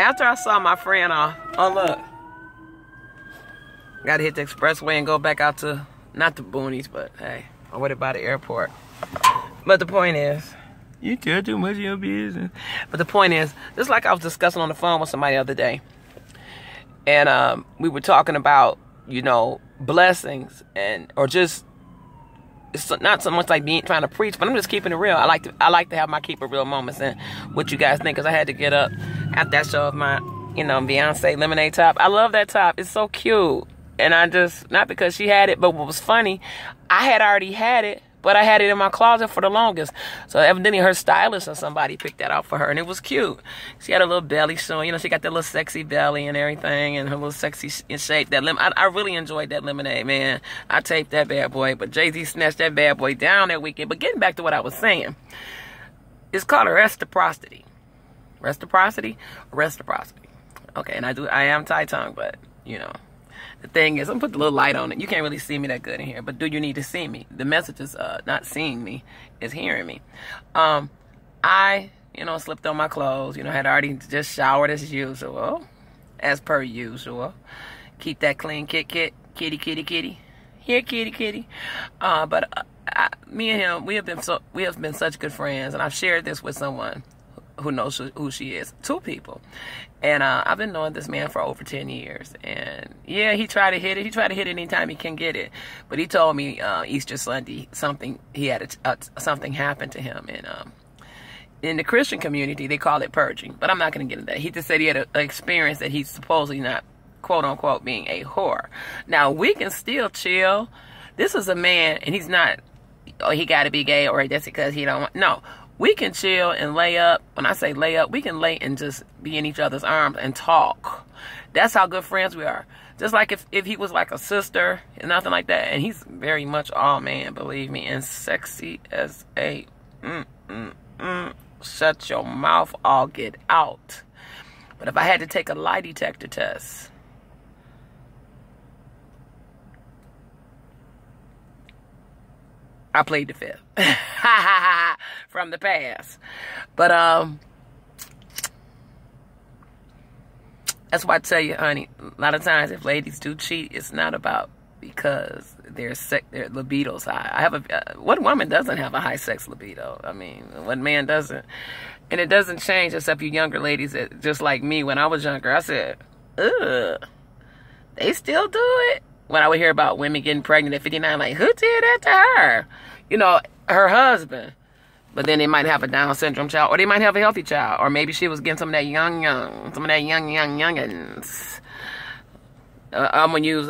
After I saw my friend off, oh look, gotta hit the expressway and go back out to, not the boonies, but hey, I'm with it by the airport. But the point is, you tell too much of your business. But the point is, just like I was discussing on the phone with somebody the other day, and we were talking about, you know, blessings, and or just, it's not so much like being trying to preach, but I'm just keeping it real. I like to have my keep it real moments, and what you guys think, because I had to get up after that show of my, you know, Beyonce lemonade top. I love that top. It's so cute, and I just, not because she had it, but what was funny, I had already had it, but I had it in my closet for the longest. So evidently her stylist or somebody picked that out for her, and it was cute. She had a little belly showing. You know, she got that little sexy belly and everything, and her little sexy shape. That I really enjoyed that lemonade, man. I taped that bad boy, but Jay-Z snatched that bad boy down that weekend. But getting back to what I was saying, it's called a reciprocity. Reciprocity? Reciprocity. Okay, and I am tight-tongued, but, you know. The thing is, I'm going to put the little light on it. You can't really see me that good in here, but do you need to see me? The message is not seeing me, is hearing me. I, you know, slipped on my clothes. You know, had already just showered as usual. As per usual. Keep that clean, kitty. Here, kitty. But me and him, we have been such good friends, and I've shared this with someone who knows who she is. 2 people. And I've been knowing this man for over 10 years. And yeah, he tried to hit it. He tried to hit it anytime he can get it. But he told me Easter Sunday something happened to him. And in the Christian community, they call it purging. But I'm not going to get into that. He just said he had an experience that he's supposedly not, quote unquote, being a whore. Now, we can still chill. This is a man, and he's not, oh, he got to be gay, or that's because he don't want, no. We can chill and lay up. When I say lay up, we can lay and just be in each other's arms and talk. That's how good friends we are. Just like if he was like a sister and nothing like that. And he's very much all man, believe me. And sexy as a shut your mouth, I'll get out. But if I had to take a lie detector test, I played the fifth. From the past. But that's why I tell you, honey, a lot of times if ladies do cheat, it's not about because their libido's high. What woman doesn't have a high sex libido? I mean, what man doesn't? And it doesn't change except you younger ladies that, just like me when I was younger, I said, ugh, they still do it. When I would hear about women getting pregnant at 59, like, who did that to her? You know, her husband. But then they might have a Down syndrome child, or they might have a healthy child, or maybe she was getting some of that youngins. I'm going to use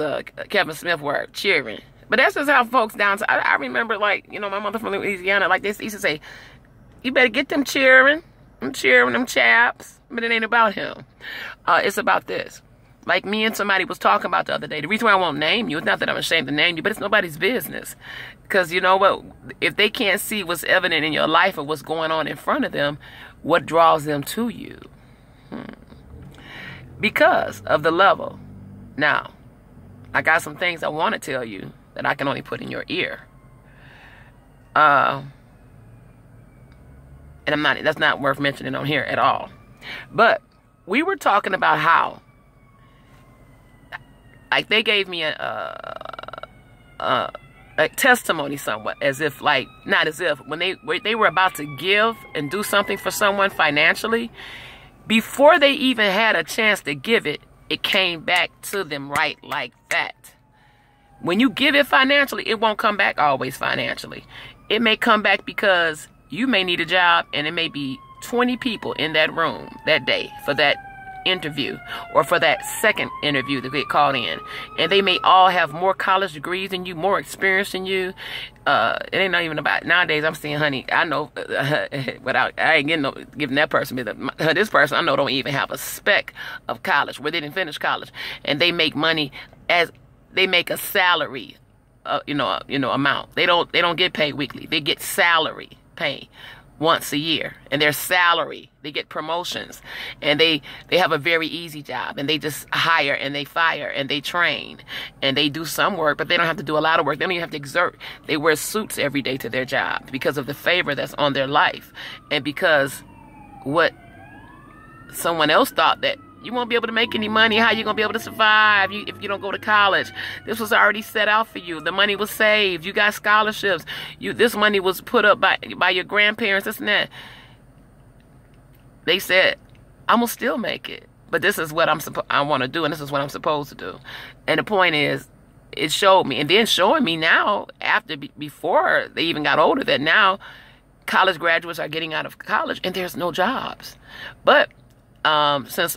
Kevin Smith word, cheering. But that's just how folks down. I remember, like, you know, my mother from Louisiana, like, they used to say, you better get them cheering. I'm cheering them chaps. But it ain't about him. It's about this. Like me and somebody was talking about the other day. The reason why I won't name you, it's not that I'm ashamed to name you, but it's nobody's business. Because you know what? If they can't see what's evident in your life or what's going on in front of them, what draws them to you? Because of the level. Now, I got some things I want to tell you that I can only put in your ear. And that's not worth mentioning on here at all. But we were talking about how, like, they gave me a testimony somewhat, as if, like, not as if, when they were about to give and do something for someone financially, before they even had a chance to give it, it came back to them right like that. When you give it financially, it won't come back always financially. It may come back because you may need a job, and it may be 20 people in that room that day for that interview, or for that second interview that get called in, and they may all have more college degrees than you, more experience than you. It ain't not even about, nowadays I'm seeing, honey, I know, without, I ain't giving that person, this person I know don't even have a speck of college, where they didn't finish college, and they make money as, they make a salary, amount. They don't get paid weekly. They get salary pay once a year, and their salary, they get promotions, and they have a very easy job, and they just hire and they fire and they train and they do some work, but they don't have to do a lot of work. They don't even have to exert. They wear suits every day to their job because of the favor that's on their life, and because what someone else thought that you won't be able to make any money. How you gonna be able to survive if you don't go to college? This was already set out for you. The money was saved. You got scholarships. This money was put up by your grandparents. This and that. They said, I'm gonna still make it, but this is what I want to do, and this is what I'm supposed to do. And the point is, it showed me, and then showing me now, before they even got older, that now college graduates are getting out of college and there's no jobs. But since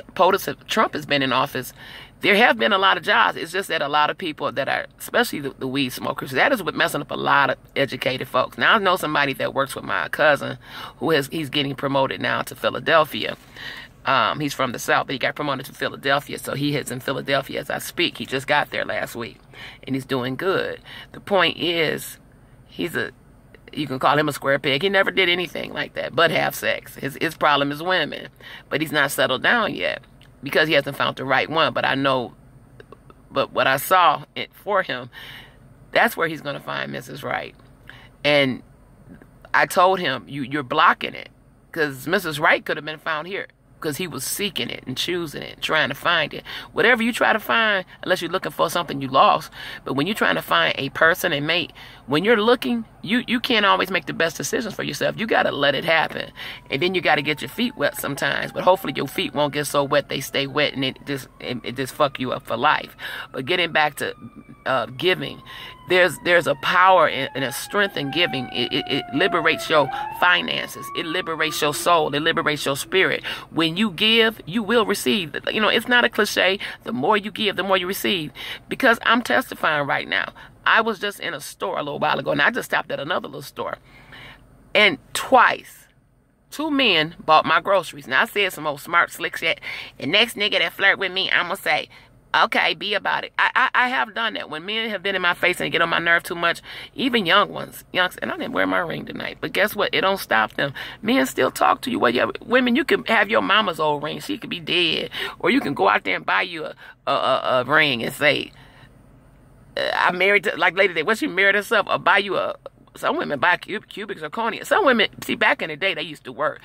Trump has been in office, there have been a lot of jobs. It's just that a lot of people that are, especially the weed smokers, that is what messing up a lot of educated folks. Now I know somebody that works with my cousin he's getting promoted now to Philadelphia. He's from the South, but he got promoted to Philadelphia, so he is in Philadelphia as I speak. He just got there last week, and he's doing good. The point is, you can call him a square peg. He never did anything like that but have sex. His problem is women, but he's not settled down yet because he hasn't found the right one. But what I saw for him, that's where he's going to find Mrs. Right. And I told him, you're blocking it, because Mrs. Right could have been found here, because he was seeking it and choosing it, trying to find it. Whatever you try to find, unless you're looking for something you lost, but when you're trying to find a person and mate, when you're looking, you can't always make the best decisions for yourself. You got to let it happen. And then you got to get your feet wet sometimes, but hopefully your feet won't get so wet they stay wet and it just fuck you up for life. But getting back to giving, there's a power and a strength in giving. It liberates your finances. It liberates your soul. It liberates your spirit. When you give, you will receive. You know, it's not a cliche. The more you give, the more you receive. Because I'm testifying right now. I was just in a store a little while ago, and I just stopped at another little store. And twice, 2 men bought my groceries. Now, I said some old smart slick shit. The next nigga that flirt with me, I'm going to say, okay, be about it. I have done that. When men have been in my face and get on my nerve too much, even young ones, and I didn't wear my ring tonight, but guess what? It don't stop them. Men still talk to you. Well, women, you can have your mama's old ring. She could be dead. Or you can go out there and buy you a ring and say, I married, like Lady Day, when she married herself, or buy you some women buy cubic zirconia. Some women, see, back in the day, they used to work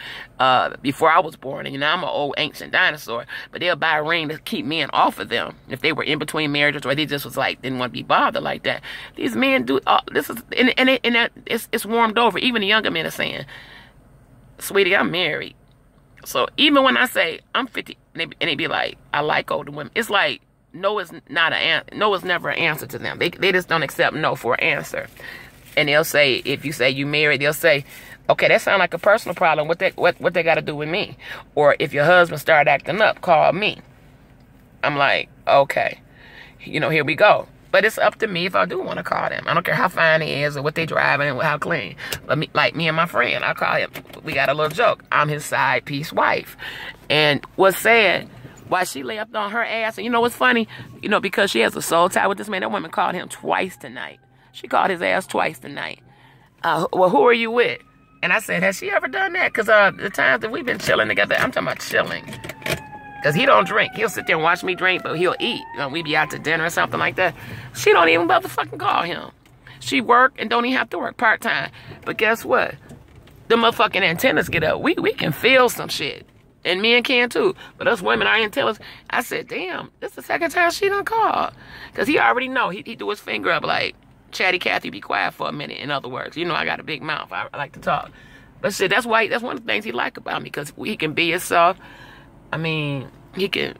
before I was born. And, I'm an old ancient dinosaur. But they'll buy a ring to keep men off of them if they were in between marriages, or they just was like, didn't want to be bothered like that. These men do, this is, and it's warmed over. Even the younger men are saying, sweetie, I'm married. So even when I say I'm 50, and they be like, I like older women, it's like, no is never an answer to them. They just don't accept no for an answer. And they'll say, if you say you married, they'll say, okay, that sounds like a personal problem. What they got to do with me? Or if your husband started acting up, call me. I'm like, okay, here we go. But it's up to me if I do want to call them. I don't care how fine he is or what they driving or how clean. But like me and my friend, I call him. We got a little joke. I'm his side piece wife. And what's sad, why she lay up on her ass, and what's funny? Because she has a soul tie with this man. That woman called him twice tonight. She called his ass twice tonight. Well, who are you with? And I said, has she ever done that? Because the times that we've been chilling together, I'm talking about chilling. Because he don't drink. He'll sit there and watch me drink, but he'll eat. We be out to dinner or something like that. She don't even motherfucking call him. She work and don't even have to work part-time. But guess what? The motherfucking antennas get up. We can feel some shit. And men can too. But us women are antennas. I said, damn, this is the second time she done called. Because he already know. He do his finger up like, Chatty Cathy, be quiet for a minute. In other words, I got a big mouth. I like to talk. But shit, that's one of the things he like about me. Because he can be himself. I mean, he can...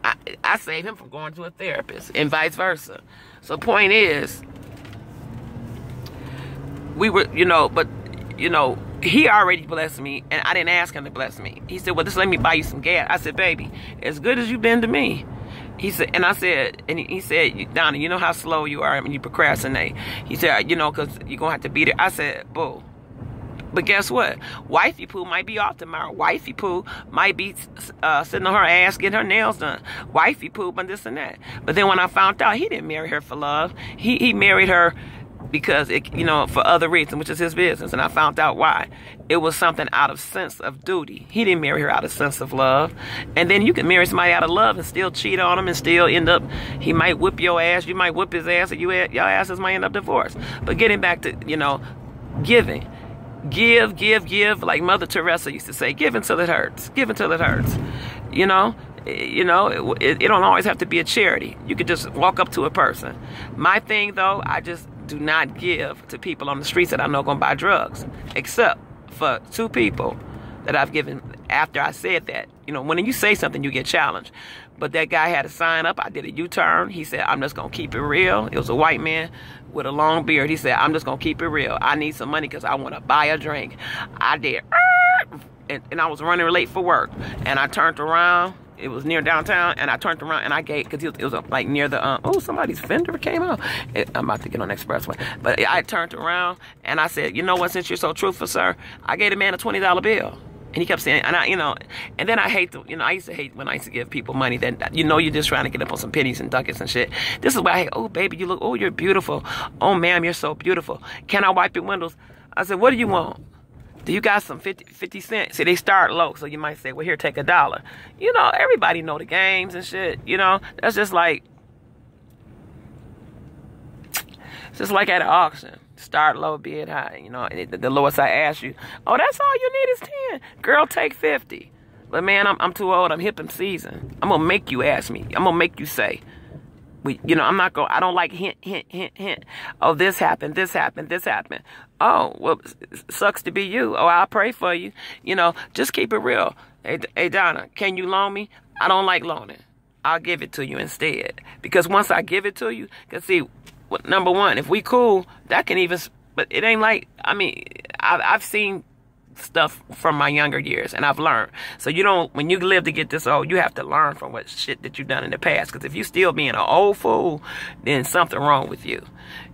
I save him from going to a therapist. And vice versa. So the point is... We were, but... he already blessed me, and I didn't ask him to bless me. He said, well, just let me buy you some gas. I said, baby, as good as you've been to me. He said, and I said, and he said, Donna, you know how slow you are when you procrastinate. He said, because you're going to have to be there. I said, boo. But guess what? Wifey Pooh might be off tomorrow. Wifey Pooh might be sitting on her ass getting her nails done. Wifey Pooh, but this and that. But then when I found out, he didn't marry her for love. He married her because for other reasons, which is his business. And I found out why. It was something out of sense of duty. He didn't marry her out of sense of love. And then you can marry somebody out of love and still cheat on him and still end up, he might whip your ass, you might whip his ass, or your asses might end up divorced. But getting back to, giving. give, give, give, like Mother Teresa used to say, give until it hurts. Give until it hurts. You know, it don't always have to be a charity. You could just walk up to a person. My thing, though, I just do not give to people on the streets that I know going to buy drugs, except for 2 people that I've given after I said that. You know, when you say something, you get challenged. But that guy had a sign up. I did a U-turn. He said, I'm just going to keep it real. It was a white man with a long beard. He said, I'm just going to keep it real. I need some money because I want to buy a drink. I did. And I was running late for work. And I turned around. It was near downtown. And I turned around and I gave, because it was like near the, oh, somebody's fender came out. I'm about to get on the expressway. But I turned around and I said, you know what, since you're so truthful, sir, I gave the man a $20 bill. And he kept saying, and I, you know, and then I hate to, you know, I used to hate when I used to give people money that, you know, you're just trying to get up on some pennies and ducats and shit. This is why I hate, oh, baby, you look, oh, you're beautiful. Oh, ma'am, you're so beautiful. Can I wipe your windows? I said, what do you want? Do you got some 50 cents? See, they start low, so you might say, well, here, take $1. You know, everybody know the games and shit, you know. That's just like at an auction. Start low, bid high. You know, the lowest I ask you, oh, that's all you need is 10. Girl, take 50. But man, I'm too old. I'm hip and seasoned. I'm gonna make you ask me. I'm gonna make you say. You know, I'm not gonna. I don't like hint. Oh, this happened. This happened. This happened. Oh, well, sucks to be you. Oh, I'll pray for you. You know, just keep it real. Hey, Donna, can you loan me? I don't like loaning. I'll give it to you instead. Because once I give it to you, because see. Number one, if we cool, that can even, but it ain't like, I mean, I've seen stuff from my younger years and I've learned. So you don't, when you live to get this old, you have to learn from what shit that you've done in the past. Because if you still being an old fool, then something wrong with you.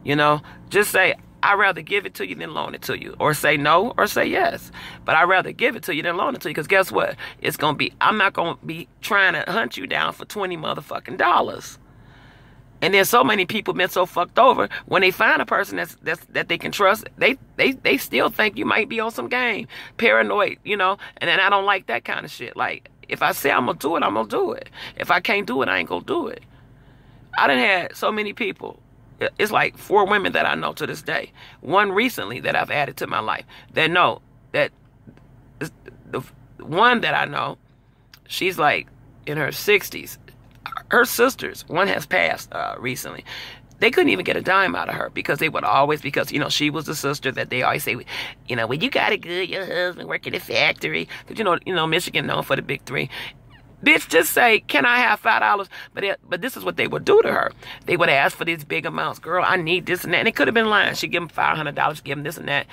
You know, just say, I'd rather give it to you than loan it to you. Or say no or say yes. But I'd rather give it to you than loan it to you. Because guess what? It's going to be, I'm not going to be trying to hunt you down for $20 motherfucking dollars. And then so many people been so fucked over when they find a person that they can trust, they still think you might be on some game, paranoid, you know. And then I don't like that kind of shit. Like if I say I'm gonna do it, I'm gonna do it. If I can't do it, I ain't gonna do it. I done had so many people. It's like 4 women that I know to this day. One recently that I've added to my life that know that the one that I know, she's like in her 60s. Her sisters, one has passed recently. They couldn't even get a dime out of her because they would always, because, you know, she was the sister that they always say, you know, well, you got it good, your husband work at a factory. Because, you know, Michigan known for the big 3. Bitch, just say, can I have $5? But this is what they would do to her. They would ask for these big amounts. Girl, I need this and that. And it could have been lying. She'd give them $500, give them this and that.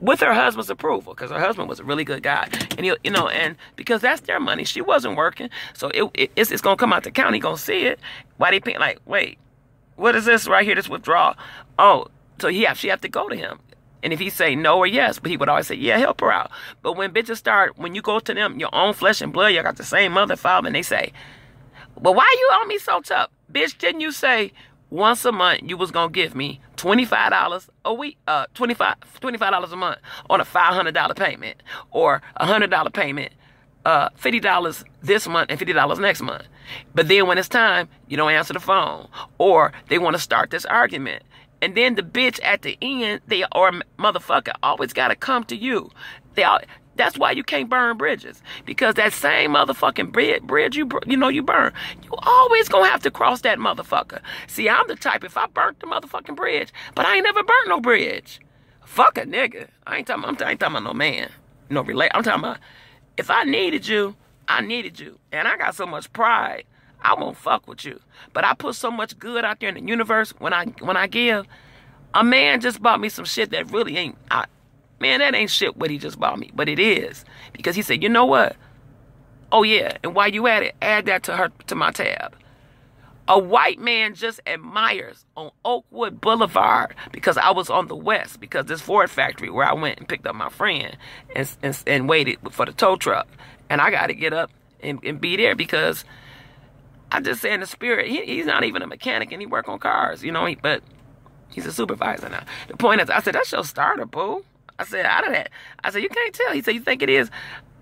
With her husband's approval, because her husband was a really good guy. And, you know, and because that's their money. She wasn't working. So it's going to come out the county. Going to see it. Why they paying? Like, wait, what is this right here, this withdrawal? Oh, so she have to go to him. And if he say no or yes, but he would always say, yeah, help her out. But when bitches start, when you go to them, your own flesh and blood, you got the same mother, father, and they say, well, why you on me so tough? Bitch, didn't you say once a month you was going to give me $25 a week, $25 a month on a $500 payment or a $100 payment, $50 this month and $50 next month. But then when it's time, you don't answer the phone or they want to start this argument. And then the bitch at the end, or motherfucker, always got to come to you. That's why you can't burn bridges. Because that same motherfucking bridge you burn, you always going to have to cross that motherfucker. See, I'm the type, if I burnt the motherfucking bridge, but I ain't never burnt no bridge. Fuck a nigga. I ain't talking about no man. No relate. I'm talking about, if I needed you, I needed you. And I got so much pride. I won't fuck with you. But I put so much good out there in the universe when I give. A man just bought me some shit that really ain't, man, that ain't shit what he just bought me. But it is. Because he said, you know what? Oh yeah, and while you at it, add that to my tab. A white man just admires on Oakwood Boulevard because I was on the west, because this Ford factory where I went and picked up my friend and waited for the tow truck. And I got to get up and be there because I just say in the spirit, he's not even a mechanic and he work on cars, you know, but he's a supervisor now. The point is, I said, that's your starter, boo. I said, out of that. I said, you can't tell. He said, you think it is?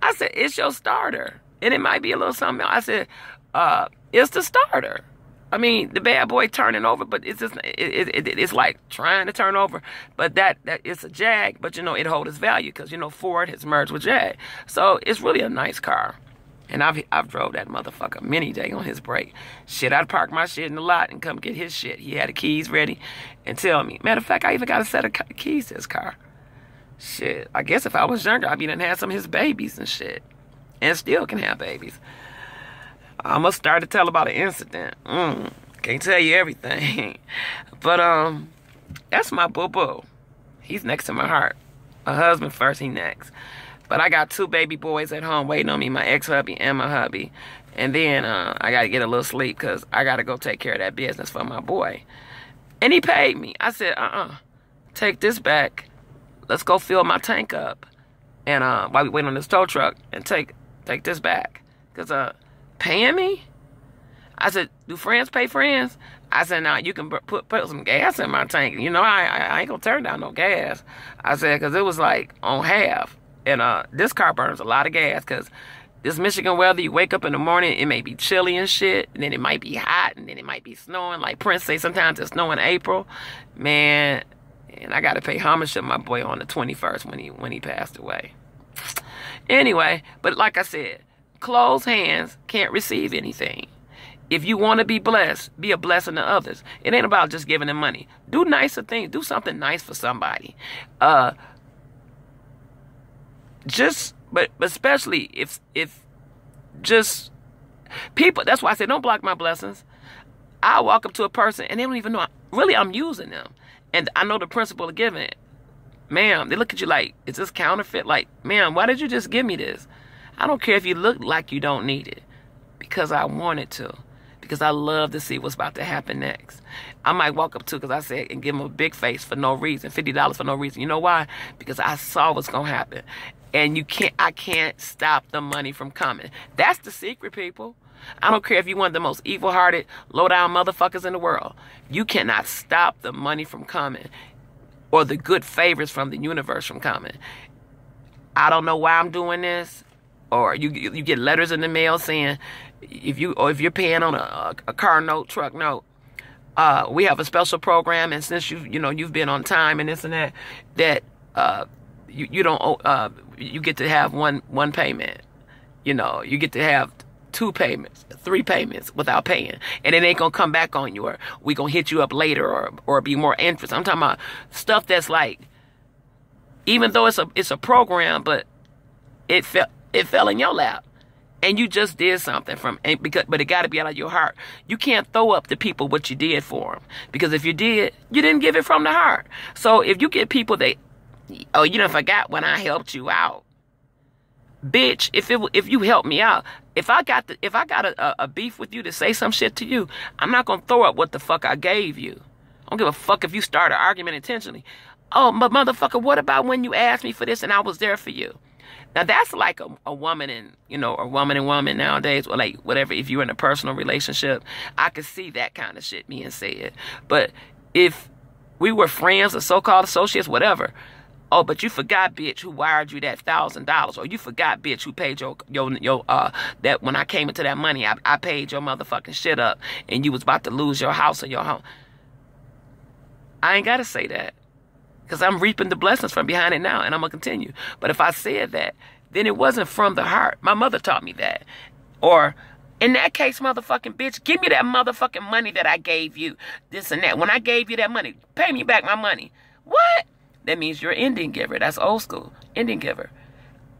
I said, it's your starter. And it might be a little something else. I said, it's the starter. I mean, the bad boy turning over, but it's just it's like trying to turn over. But that it's a Jag, but you know it holds its value because you know Ford has merged with Jag, so it's really a nice car. And I've drove that motherfucker many days on his break. Shit, I'd park my shit in the lot and come get his shit. He had the keys ready and tell me. Matter of fact, I even got a set of keys to his car. Shit, I guess if I was younger, I'd be done had some of his babies and shit, and still can have babies. I'm gonna start to tell about an incident. Can't tell you everything. But, that's my boo-boo. He's next to my heart. My husband first, he next. But I got 2 baby boys at home waiting on me, my ex-hubby and my hubby. And then, I gotta get a little sleep because I gotta go take care of that business for my boy. And he paid me. I said, take this back. Let's go fill my tank up. And, while we wait on this tow truck and take this back. Because, paying me? I said, do friends pay friends? I said, nah, you can put some gas in my tank. You know, I ain't gonna turn down no gas. I said, because it was like on half. And this car burns a lot of gas because this Michigan weather, you wake up in the morning, it may be chilly and shit, and then it might be hot, and then it might be snowing. Like Prince say, sometimes it's snow in April. Man, and I got to pay homage to my boy on the 21st when he passed away. Anyway, but like I said, closed hands can't receive anything. If you want to be blessed, be a blessing to others. It ain't about just giving them money. Do nicer things. Do something nice for somebody. But especially if just people, that's why I say don't block my blessings. I walk up to a person and they don't even know I'm using them. And I know the principle of giving. Ma'am, they look at you like, is this counterfeit? Like, ma'am, why did you just give me this? I don't care if you look like you don't need it. Because I wanted to. Because I love to see what's about to happen next. I might walk up to, because I said, and give them a big face for no reason, $50 for no reason. You know why? Because I saw what's going to happen. And I can't stop the money from coming. That's the secret, people. I don't care if you're one of the most evil-hearted, low-down motherfuckers in the world. You cannot stop the money from coming. Or the good favors from the universe from coming. I don't know why I'm doing this. Or you get letters in the mail saying, if you're paying on a car note, truck note, we have a special program, and since you've been on time and this and that you don't owe, you get to have one payment. You get to have 2 payments, 3 payments without paying, and it ain't gonna come back on you, or we gonna hit you up later, or be more interest. I'm talking about stuff that's like, even though it's a program, but it fell in your lap. And you just did something but it got to be out of your heart. You can't throw up to people what you did for them. Because if you did, you didn't give it from the heart. So if you get people that, oh, you done forgot when I helped you out. Bitch, if you helped me out, if I got a beef with you to say some shit to you, I'm not going to throw up what the fuck I gave you. I don't give a fuck if you start an argument intentionally. Oh, but motherfucker, what about when you asked me for this and I was there for you? Now that's like a woman and, a woman and woman nowadays, or like whatever, if you're in a personal relationship, I could see that kind of shit being said. But if we were friends or so-called associates, whatever, oh, but you forgot, bitch, who wired you that $1,000, or you forgot, bitch, who paid your that when I came into that money, I paid your motherfucking shit up, and you was about to lose your house or your home. I ain't got to say that. Because I'm reaping the blessings from behind it now, and I'm going to continue. But if I said that, then it wasn't from the heart. My mother taught me that. Or, in that case, motherfucking bitch, give me that motherfucking money that I gave you. This and that. When I gave you that money, pay me back my money. What? That means you're an Indian giver. That's old school. Indian giver.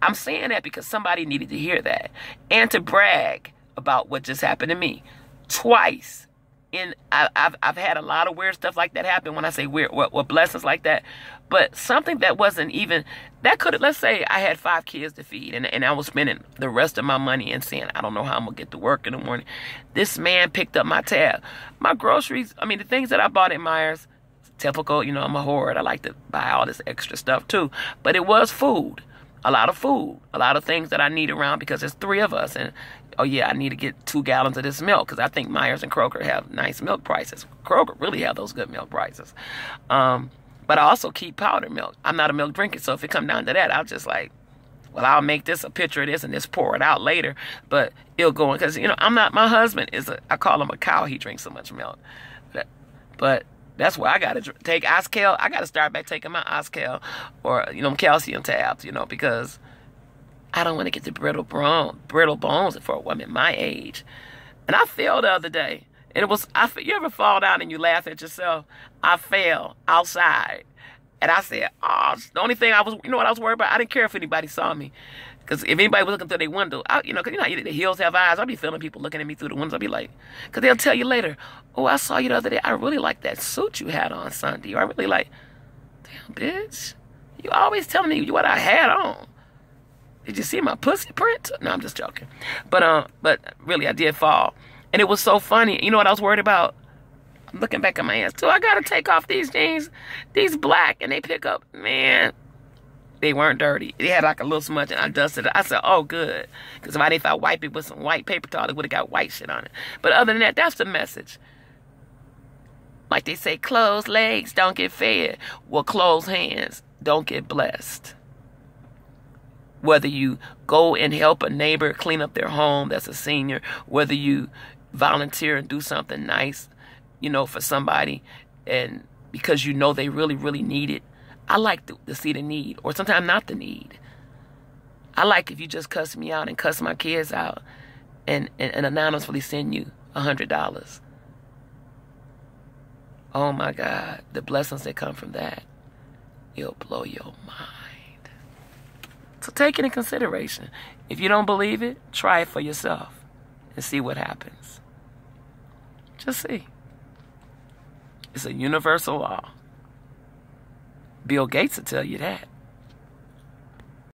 I'm saying that because somebody needed to hear that. And to brag about what just happened to me. Twice. And I've had a lot of weird stuff like that happen. When I say weird, what blessings like that, but something that wasn't even, that could have, let's say I had 5 kids to feed, and I was spending the rest of my money and saying, I don't know how I'm gonna get to work in the morning. This man picked up my tab, my groceries. I mean, the things that I bought at Myers, typical. I'm a hoard. I like to buy all this extra stuff too. But it was food, a lot of things that I need around because there's 3 of us, and oh yeah, I need to get 2 gallons of this milk because I think Myers and Kroger have nice milk prices. Kroger really have those good milk prices. But I also keep powdered milk. I'm not a milk drinker, so if it come down to that, I'll just like, well, I'll make this a picture of this and just pour it out later, but it'll go in. Because, you know, my husband I call him a cow. He drinks so much milk. But that's why I got to take Oscal. I got to start back taking my Oscal or, you know, calcium tabs, you know, because I don't want to get the brittle bones for a woman my age. And I fell the other day. And it was, you ever fall down and you laugh at yourself? I fell outside. And I said, oh, the only thing you know what I was worried about? I didn't care if anybody saw me. Because if anybody was looking through their window, you know how the hills have eyes. I'll be feeling people looking at me through the windows. I'll be like, because they'll tell you later, oh, I saw you the other day. I really like that suit you had on Sunday. Or I really like, damn, bitch. You always telling me what I had on. Did you see my pussy print? No, I'm just joking. But really, I did fall. And it was so funny. You know what I was worried about? I'm looking back at my hands, too. I got to take off these jeans. These black. And they pick up, man. They weren't dirty. They had like a little smudge, and I dusted it. I said, oh, good. Because if I wipe it with some white paper towel, it would have got white shit on it. But other than that, that's the message. Like they say, closed legs don't get fed. Well, closed hands don't get blessed. Whether you go and help a neighbor clean up their home that's a senior, whether you volunteer and do something nice, you know, for somebody, and because you know they really, really need it. I like to see the need, or sometimes not the need. I like if you just cuss me out and cuss my kids out and anonymously send you $100. Oh my God, the blessings that come from that, it'll blow your mind. So take it in consideration. If you don't believe it, try it for yourself and see what happens. Just see. It's a universal law. Bill Gates will tell you that.